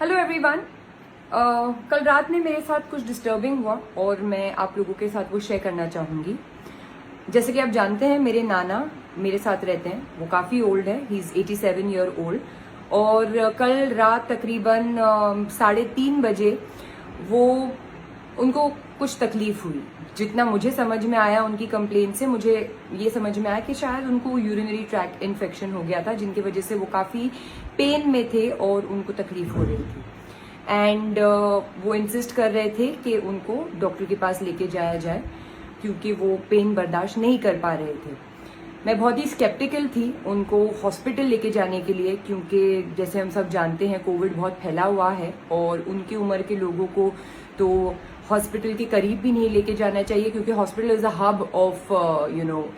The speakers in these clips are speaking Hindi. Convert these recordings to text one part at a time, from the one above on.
Hello everyone. कल रात में मेरे साथ कुछ डिस्टर्बिंग हुआ और मैं आप लोगों के साथ वो शेयर करना चाहूँगी। जैसे कि आप जानते हैं, मेरे नाना मेरे साथ रहते हैं। वो काफ़ी ओल्ड है, ही इज़ 87 ईयर ओल्ड। और कल रात तकरीबन 3:30 बजे वो उनको कुछ तकलीफ हुई। जितना मुझे समझ में आया उनकी कंप्लेंट से, मुझे ये समझ में आया कि शायद उनको यूरिनरी ट्रैक्ट इन्फेक्शन हो गया था, जिनकी वजह से वो काफ़ी पेन में थे और उनको तकलीफ हो रही थी। एंड वो इंसिस्ट कर रहे थे कि उनको डॉक्टर के पास लेके जाया जाए क्योंकि वो पेन बर्दाश्त नहीं कर पा रहे थे। मैं बहुत ही स्केप्टिकल थी उनको हॉस्पिटल लेके जाने के लिए, क्योंकि जैसे हम सब जानते हैं कोविड बहुत फैला हुआ है और उनकी उम्र के लोगों को तो हॉस्पिटल के करीब भी नहीं लेके जाना चाहिए, क्योंकि hospital is a hub of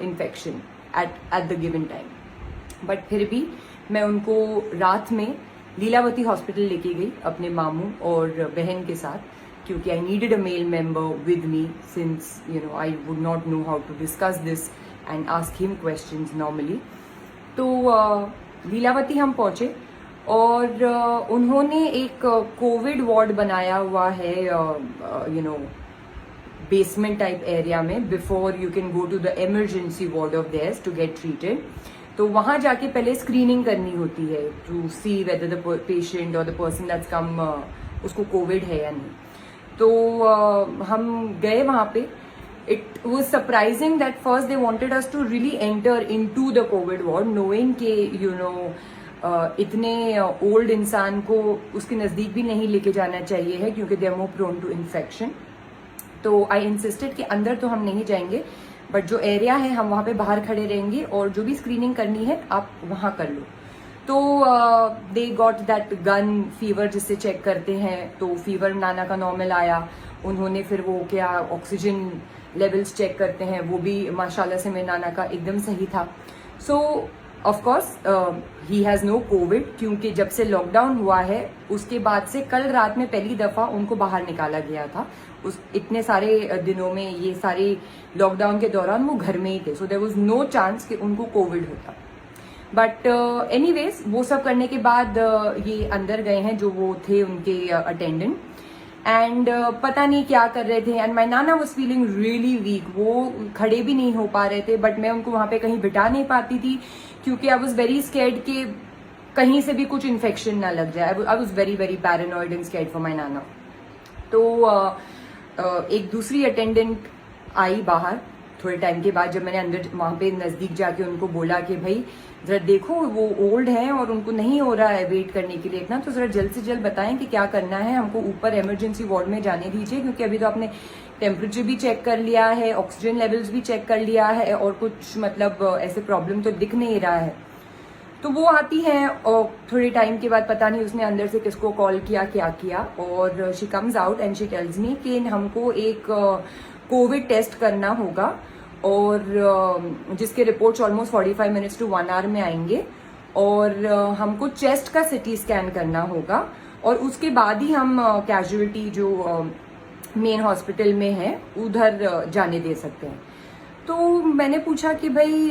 infection at the given time. But फिर भी मैं उनको रात में लीलावती हॉस्पिटल लेके गई अपने मामू और बहन के साथ, क्योंकि I needed a male member with me since I would not know how to discuss this and ask him questions normally. तो लीलावती हम पहुंचे और उन्होंने एक कोविड वार्ड बनाया हुआ है बेसमेंट टाइप एरिया में, before you can go to the emergency ward of theirs to get treated. तो वहां जाके पहले स्क्रीनिंग करनी होती है to see whether the patient और द पर्सन दैट्स कम उसको कोविड है या नहीं। तो हम गए वहां पे। It was surprising that first they wanted us to really enter into the Covid ward, knowing के इतने ओल्ड इंसान को उसके नजदीक भी नहीं लेके जाना चाहिए है, क्योंकि they are more prone to infection. तो आई इंसिस्टेड कि अंदर तो हम नहीं जाएंगे, बट जो एरिया है हम वहां पे बाहर खड़े रहेंगे और जो भी स्क्रीनिंग करनी है आप वहां कर लो। तो they got that gun fever जिससे चेक करते हैं। तो फीवर नाना का नॉर्मल आया। उन्होंने फिर वो क्या ऑक्सीजन लेवल्स चेक करते हैं, वो भी माशाल्लाह से मेरे नाना का एकदम सही था। So of course he has no Covid, क्योंकि जब से लॉकडाउन हुआ है उसके बाद से कल रात में पहली दफा उनको बाहर निकाला गया था। उस इतने सारे दिनों में, ये सारे लॉकडाउन के दौरान वो घर में ही थे, so there was no chance कि उनको कोविड होता। बट एनीवेज वो सब करने के बाद ये अंदर गए हैं जो वो थे उनके अटेंडेंट, एंड पता नहीं क्या कर रहे थे। And my Nana was feeling really weak, वो खड़े भी नहीं हो पा रहे थे, बट मैं उनको वहां पे कहीं बिठा नहीं पाती थी क्योंकि आई वॉज वेरी स्कैर्ड कि कहीं से भी कुछ इन्फेक्शन ना लग जाए। I was very very paranoid and scared for my नाना। तो एक दूसरी अटेंडेंट आई बाहर थोड़े टाइम के बाद, जब मैंने अंदर वहां पे नजदीक जाके उनको बोला कि भाई जरा देखो वो ओल्ड हैं और उनको नहीं हो रहा है वेट करने के लिए इतना, तो जरा जल्द से जल्द बताएं कि क्या करना है, हमको ऊपर इमरजेंसी वार्ड में जाने दीजिए, क्योंकि अभी तो आपने टेम्परेचर भी चेक कर लिया है, ऑक्सीजन लेवल्स भी चेक कर लिया है और कुछ मतलब ऐसे प्रॉब्लम तो दिख नहीं रहा है। तो वो आती हैं और थोड़े टाइम के बाद पता नहीं उसने अंदर से किसको कॉल किया, क्या किया, और she comes out and she tells me कि हमको एक कोविड टेस्ट करना होगा और जिसके reports almost 45 minutes to 1 hour में आएंगे, और हमको चेस्ट का सिटी स्कैन करना होगा और उसके बाद ही हम कैजुअलिटी जो मेन हॉस्पिटल में है उधर जाने दे सकते हैं। तो मैंने पूछा कि भाई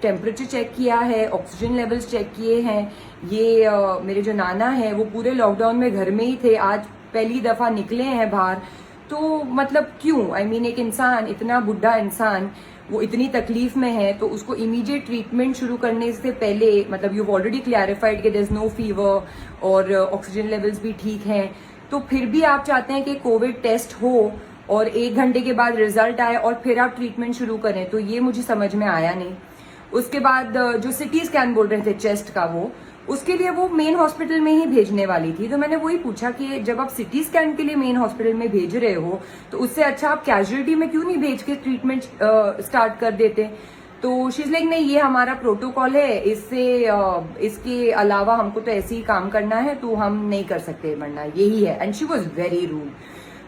टेम्परेचर चेक किया है, ऑक्सीजन लेवल्स चेक किए हैं, ये मेरे जो नाना है वो पूरे लॉकडाउन में घर में ही थे, आज पहली दफा निकले हैं बाहर, तो मतलब क्यों? आई मीन एक इंसान, इतना बुढ़ा इंसान, वो इतनी तकलीफ में है, तो उसको इमीडिएट ट्रीटमेंट शुरू करने से पहले, मतलब यू ऑलरेडी क्लैरिफाइड कि देयर इज नो फीवर और ऑक्सीजन लेवल्स भी ठीक हैं, तो फिर भी आप चाहते हैं कि कोविड टेस्ट हो और 1 घंटे के बाद रिजल्ट आए और फिर आप ट्रीटमेंट शुरू करें, तो ये मुझे समझ में आया नहीं। उसके बाद जो सिटी स्कैन बोल रहे थे चेस्ट का, वो उसके लिए वो मेन हॉस्पिटल में ही भेजने वाली थी। तो मैंने वही पूछा कि जब आप सिटी स्कैन के लिए मेन हॉस्पिटल में भेज रहे हो तो उससे अच्छा आप कैजुअलिटी में क्यों नहीं भेज के ट्रीटमेंट स्टार्ट कर देते। तो शी इज लाइक नहीं, ये हमारा प्रोटोकॉल है, इसके अलावा हमको तो ऐसे ही काम करना है, तो हम नहीं कर सकते, वरना यही है। And she was very rude.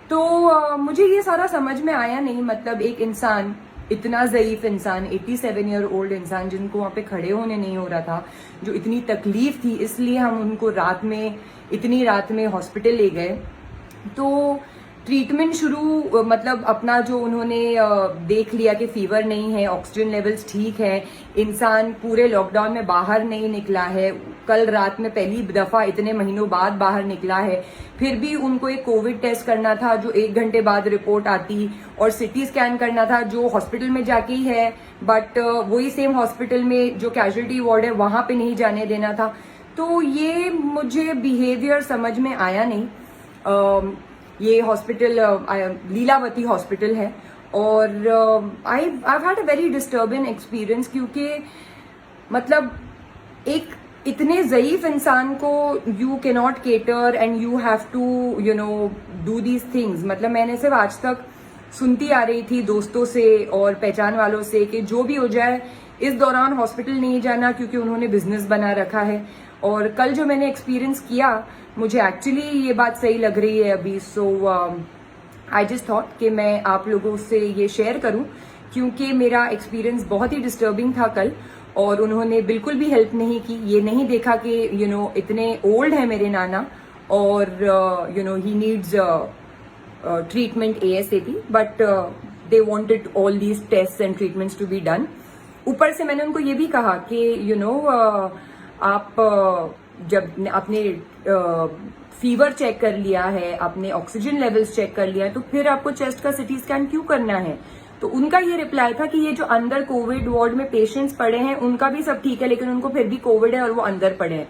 तो मुझे ये सारा समझ में आया नहीं, मतलब एक इंसान, इतना ज़ईफ इंसान, 87 ईयर ओल्ड इंसान, जिनको वहां पे खड़े होने नहीं हो रहा था, जो इतनी तकलीफ थी, इसलिए हम उनको इतनी रात में हॉस्पिटल ले गए। तो ट्रीटमेंट शुरू, मतलब अपना जो उन्होंने देख लिया कि फीवर नहीं है, ऑक्सीजन लेवल्स ठीक है, इंसान पूरे लॉकडाउन में बाहर नहीं निकला है, कल रात में पहली दफा इतने महीनों बाद बाहर निकला है, फिर भी उनको एक कोविड टेस्ट करना था जो 1 घंटे बाद रिपोर्ट आती, और सिटी स्कैन करना था जो हॉस्पिटल में जाके ही है, बट वही सेम हॉस्पिटल में जो कैजुअलिटी वार्ड है वहां पे नहीं जाने देना था। तो ये मुझे बिहेवियर समझ में आया नहीं। ये हॉस्पिटल लीलावती हॉस्पिटल है, और I had a very disturbing experience, क्योंकि मतलब एक इतने ज़ईफ इंसान को you can not cater and you have to do these things. मतलब मैंने सिर्फ आज तक सुनती आ रही थी दोस्तों से और पहचान वालों से कि जो भी हो जाए इस दौरान हॉस्पिटल नहीं जाना, क्योंकि उन्होंने बिजनेस बना रखा है। और कल जो मैंने एक्सपीरियंस किया, मुझे एक्चुअली ये बात सही लग रही है अभी। सो आई जस्ट थॉट कि मैं आप लोगों से ये शेयर करूं, क्योंकि मेरा एक्सपीरियंस बहुत ही डिस्टर्बिंग था कल, और उन्होंने बिल्कुल भी हेल्प नहीं की। ये नहीं देखा कि इतने ओल्ड है मेरे नाना, और he needs treatment ASAP, but they wanted all these test and treatments to be done. ऊपर से मैंने उनको ये भी कहा कि आप जब आपने फीवर चेक कर लिया है, आपने ऑक्सीजन लेवल्स चेक कर लिया है, तो फिर आपको चेस्ट का सिटी स्कैन क्यों करना है? तो उनका ये रिप्लाई था कि ये जो अंदर कोविड वार्ड में पेशेंट्स पड़े हैं उनका भी सब ठीक है, लेकिन उनको फिर भी कोविड है और वो अंदर पड़े हैं।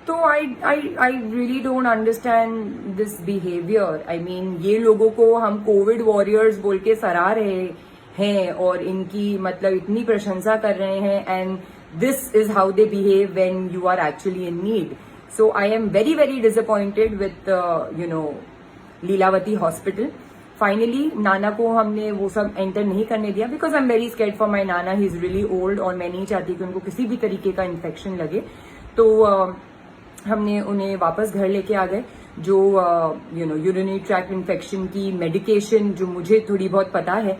तो I really don't understand this behaviour. I mean, ये लोगों को हम कोविड वॉरियर्स बोल के सराह रहे हैं और इनकी मतलब इतनी प्रशंसा कर रहे हैं, and this is how they behave when you are actually in need. So I am very very disappointed with Lilavati hospital. Finally नाना को हमने वो सब एंटर नहीं करने दिया, because I am very scared for my नाना, ही इज रियली ओल्ड, और मैं नहीं चाहती कि उनको किसी भी तरीके का इन्फेक्शन लगे। तो हमने उन्हें वापस घर लेके आ गए। जो यूरिनरी ट्रैक्ट इन्फेक्शन की मेडिकेशन जो मुझे थोड़ी बहुत पता है,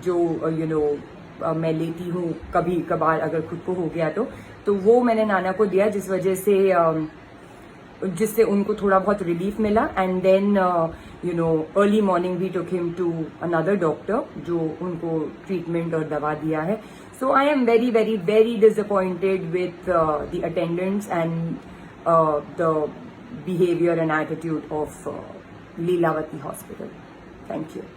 जो मैं लेती हूँ कभी कभार अगर खुद को हो गया तो वो मैंने नाना को दिया, जिस वजह से जिससे उनको थोड़ा बहुत रिलीफ मिला। And then early morning we took him to another doctor जो उनको ट्रीटमेंट और दवा दिया है। So I am very very very disappointed with the attendants and the behavior and attitude of Leelavati Hospital. Thank you.